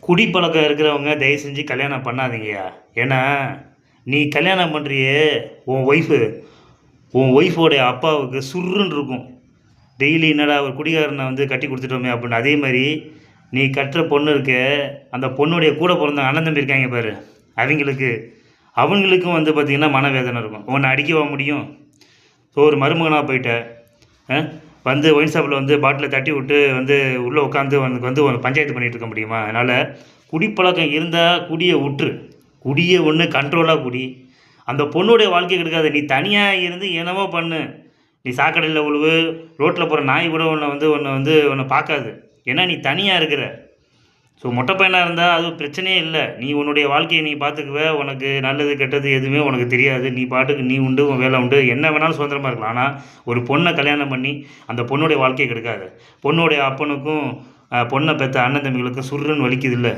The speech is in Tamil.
குடிப்பழக்கம் இருக்கிறவங்க தயவு செஞ்சு கல்யாணம் பண்ணாதீங்கய்யா. ஏன்னா நீ கல்யாணம் பண்ணுறியே, உன் ஒய்ஃபு உன் ஒய்ஃபோடைய அப்பாவுக்கு சுர்ருன்னு இருக்கும். டெய்லி என்னடா ஒரு குடிகாரனை வந்து கட்டி கொடுத்துட்டோமே அப்படின்னு. அதே மாதிரி நீ கட்டுற பொண்ணு இருக்க, அந்த பொண்ணுடைய கூட பிறந்த அண்ணன் தம்பி இருக்காங்க பாரு, அவங்களுக்கும் வந்து பார்த்திங்கன்னா மனவேதனை இருக்கும். உன்னை அடிக்கவா முடியும்? ஸோ ஒரு மருமகனாக போயிட்ட, வந்து ஒயின் ஷாப்பில் வந்து பாட்டிலை தட்டி விட்டு வந்து உள்ளே உட்காந்து வந்து பஞ்சாயத்து பண்ணிகிட்டு இருக்க முடியுமா? அதனால் குடிப்பழக்கம் இருந்தால் குடியை விட்டுரு. குடியை ஒன்று கண்ட்ரோலாக குடி. அந்த பொண்ணுடைய வாழ்க்கை கெடுக்காது. நீ தனியாக இருந்து என்னவோ பண்ணு. நீ சாக்கடையில் உழுவு, ரோட்டில் போகிற நாய் கூட உன்னை பார்க்காது. ஏன்னா நீ தனியாக இருக்கிற. ஸோ மொட்டை பையனாக இருந்தால் அது பிரச்சனையே இல்லை. நீ உன்னுடைய வாழ்க்கையை நீ பார்த்துக்குவ. உனக்கு நல்லது கெட்டது எதுவுமே உனக்கு தெரியாது. நீ பாட்டுக்கு நீ உண்டு, உன் வேலை உண்டு, என்ன வேணாலும் சுதந்திரமாக இருக்கலாம். ஆனால் ஒரு பொண்ணை கல்யாணம் பண்ணி அந்த பொண்ணுடைய வாழ்க்கையை கெடுக்காது. பொண்ணுடைய அப்பனுக்கும் பொண்ணை பெற்ற அண்ணன் தம்பிகளுக்கும் சுருன்னு வலிக்குது இல்லை.